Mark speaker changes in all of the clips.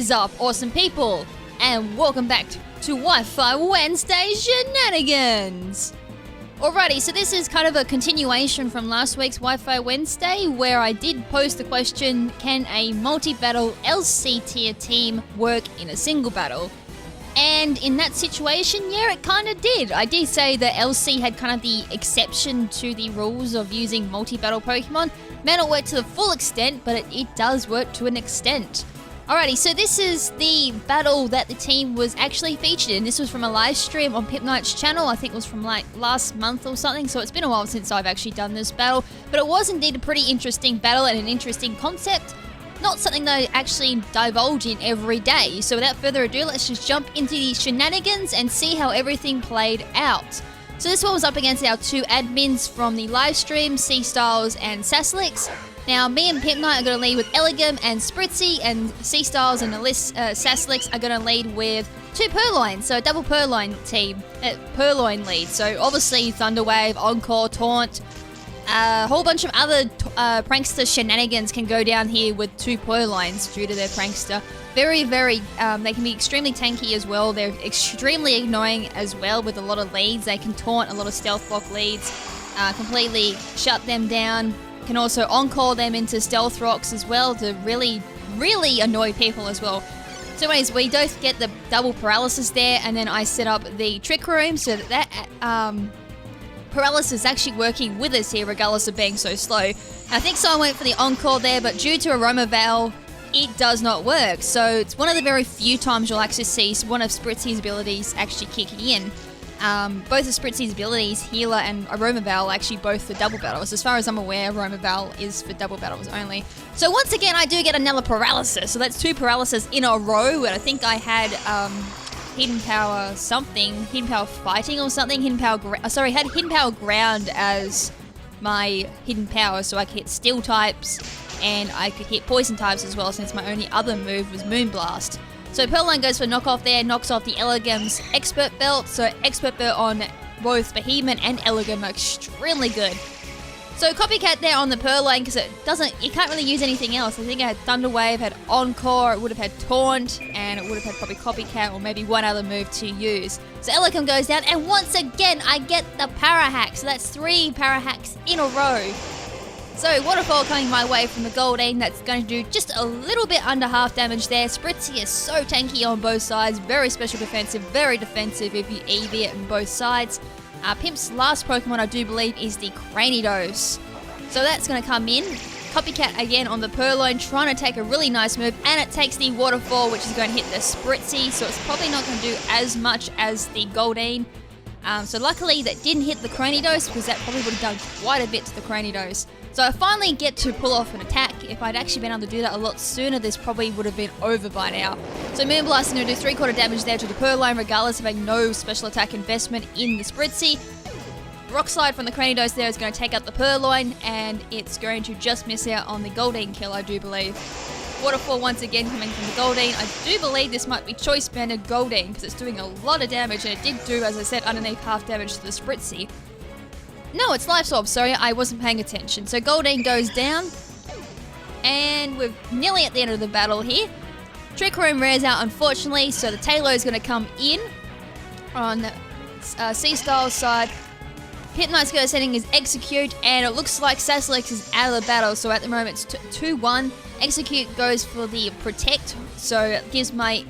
Speaker 1: is up, awesome people? And welcome back to Wi-Fi Wednesday Shenanigans! Alrighty, so this is kind of a continuation from last week's Wi-Fi Wednesday, where I did pose the question, can a multi-battle LC tier team work in a single battle? And in that situation, yeah, it kind of did. I did say that LC had kind of the exception to the rules of using multi-battle Pokemon. May not work to the full extent, but it does work to an extent. Alrighty, so this is the battle that the team was actually featured in. This was from a live stream on Pimp Knight's channel. I think it was from like last month or something, so it's been a while since I've actually done this battle. But it was indeed a pretty interesting battle and an interesting concept. Not something that I actually divulge in every day. So without further ado, let's just jump into the shenanigans and see how everything played out. So this one was up against our two admins from the live stream, Cstylzzz and Saslyax. Now, me and Pimp Knight are going to lead with Elegum and Spritzy, and Cstylzzz and Saslyax are going to lead with two Purloins, so a double Purloin team, Purloin lead. So obviously Thunderwave, Encore, Taunt, a whole bunch of other prankster shenanigans can go down here with two Purloins due to their prankster. Very, they can be extremely tanky as well. They're extremely annoying as well with a lot of leads. They can taunt a lot of stealth block leads, completely shut them down. Can also encore them into stealth rocks as well to really, really annoy people as well. So anyways, we both get the double paralysis there, and then I set up the trick room so that paralysis is actually working with us here regardless of being so slow. I think someone went for the encore there, but due to Aroma Veil, it does not work. So it's one of the very few times you'll actually see one of Spritzy's abilities actually kicking in. Both of Spritzy's abilities, Healer and Aroma Veil, actually both for double battles. As far as I'm aware, Aroma Veil is for double battles only. So once again, I do get another paralysis. So that's two paralysis in a row, and I think I had Hidden Power something, Hidden Power Fighting or something, had Hidden Power Ground as my Hidden Power, so I could hit Steel types, and I could hit Poison types as well, since my only other move was Moonblast. So Purloin goes for knockoff there, knocks off the Elegum's Expert Belt. So Expert Belt on both Behemoth and Elegum are extremely good. So Copycat there on the Purloin, because it can't really use anything else. I think it had Thunder Wave, had Encore, it would have had Taunt, and it would have had probably Copycat or maybe one other move to use. So Elegum goes down, and once again I get the Para Hack. So that's 3 Para Hacks in a row. So Waterfall coming my way from the Goldane, that's going to do just a little bit under half damage there. Spritzy is so tanky on both sides, very special defensive, very defensive if you EV it on both sides. Pimp's last Pokemon, I do believe, is the Cranidos. So that's going to come in. Copycat again on the Purloin, trying to take a really nice move, and it takes the Waterfall, which is going to hit the Spritzy, so it's probably not going to do as much as the Goldane. So luckily that didn't hit the Cranidos, because that probably would have done quite a bit to the Cranidos. So I finally get to pull off an attack. If I'd actually been able to do that a lot sooner, this probably would have been over by now. So Moonblast is going to do 3/4 damage there to the Purloin, regardless of having no special attack investment in the Spritzy. Rock Slide from the Cranidos there is going to take out the Purloin, and it's going to just miss out on the Goldane kill, I do believe. Waterfall once again coming from the Goldane. I do believe this might be Choice Banded Goldane, because it's doing a lot of damage, and it did do, as I said, underneath half damage to the Spritzy. No, it's Life Orb, sorry, I wasn't paying attention. So Goldane goes down, and we're nearly at the end of the battle here. Trick Room rears out, unfortunately, so the Taillow is going to come in on Cstylzz's side. Pimp Knight's go setting his Execute, and it looks like Saslyax is out of the battle, so at the moment it's 2-1. Execute goes for the Protect, so it gives me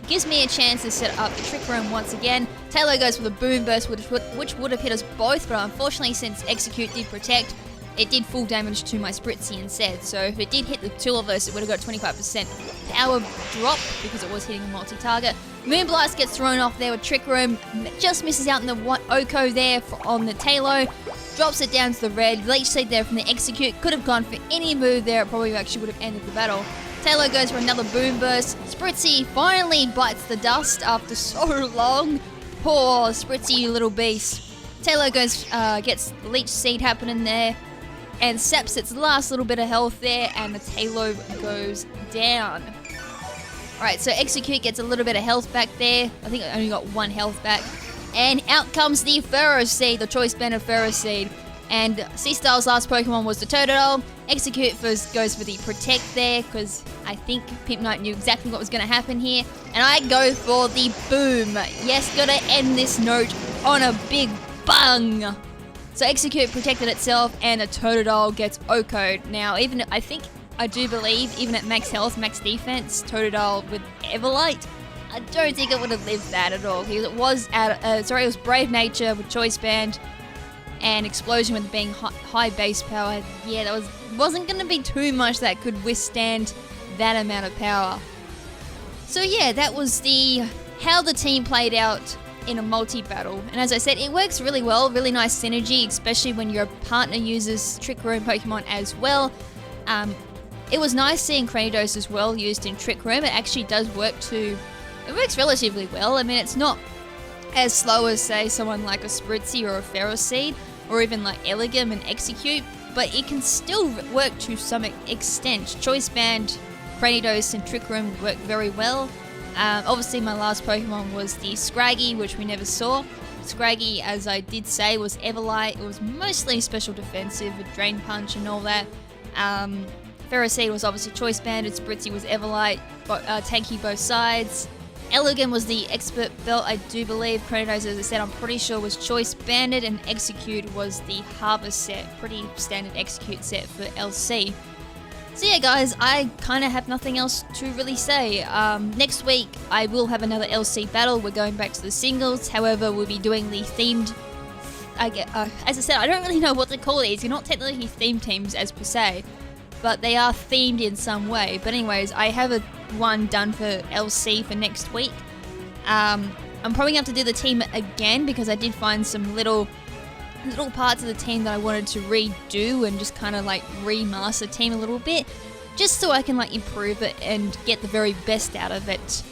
Speaker 1: a chance to set up the Trick Room once again. Taillow goes for the Boom Burst, which would have hit us both, but unfortunately since Execute did Protect, it did full damage to my Spritzy instead. So if it did hit the two of us, it would have got 25% power drop, because it was hitting a multi-target. Moonblast gets thrown off there with Trick Room, just misses out in the Oko there on the Taillow, drops it down to the red. Leech Seed there from the Execute, could have gone for any move there, it probably actually would have ended the battle. Taillow goes for another Boom Burst. Spritzy finally bites the dust after so long. Poor Spritzy, you little beast. Taillow goes, gets Leech Seed happening there, and saps its last little bit of health there, and the Taillow goes down. Alright, so Execute gets a little bit of health back there. I think I only got 1 health back. And out comes the Ferro Seed, the Choice Banded Ferro Seed. And Cstylzz's last Pokemon was the Totodile. Execute goes for the Protect there, because I think Pimp Knight knew exactly what was going to happen here. And I go for the Boom. Yes, gotta end this note on a big bang. So Execute protected itself, and a Totodile gets OHKO'd. Now, I do believe, even at max health, max defense, Totodile with Everlight, I don't think it would have lived that at all. Because it was Brave Nature with Choice Band, and Explosion with being high base power. Yeah, that wasn't going to be too much that could withstand that amount of power. So yeah, that was how the team played out in a multi-battle. And as I said, it works really well, really nice synergy, especially when your partner uses Trick Room Pokemon as well. It was nice seeing Cranidos as well used in Trick Room. It actually does work it works relatively well. I mean, it's not as slow as, say, someone like a Spritzee or a Ferroseed, or even like Elegum and Execute, but it can still work to some extent. Choice Band, Cranidos, and Trick Room work very well. Obviously, my last Pokemon was the Scraggy, which we never saw. Scraggy, as I did say, was Everlight. It was mostly special defensive with Drain Punch and all that. Ferroseed was obviously Choice Banded. Spritzee was Everlight, tanky both sides. Elegant was the Expert Belt, I do believe. Cranidos, as I said, I'm pretty sure was Choice Banded, and Execute was the Harvest set. Pretty standard Execute set for LC. So yeah, guys, I kind of have nothing else to really say. Next week, I will have another LC battle. We're going back to the singles. However, we'll be doing the themed... as I said, I don't really know what to call these. They're not technically themed teams as per se, but they are themed in some way. But anyways, I have one done for LC for next week. I'm probably going to have to do the team again, because I did find some little parts of the team that I wanted to redo and just kind of like remaster the team a little bit, just so I can like improve it and get the very best out of it.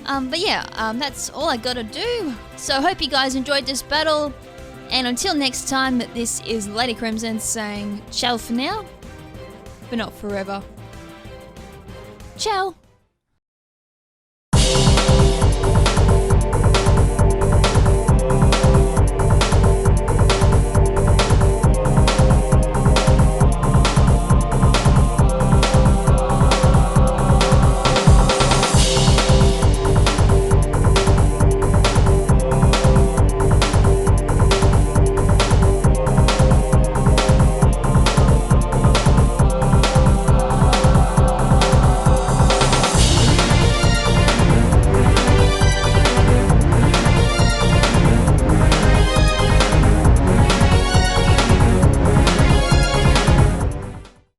Speaker 1: But yeah, that's all I gotta do. So I hope you guys enjoyed this battle, and until next time, this is Lady KrimZen saying ciao for now, but not forever. Ciao!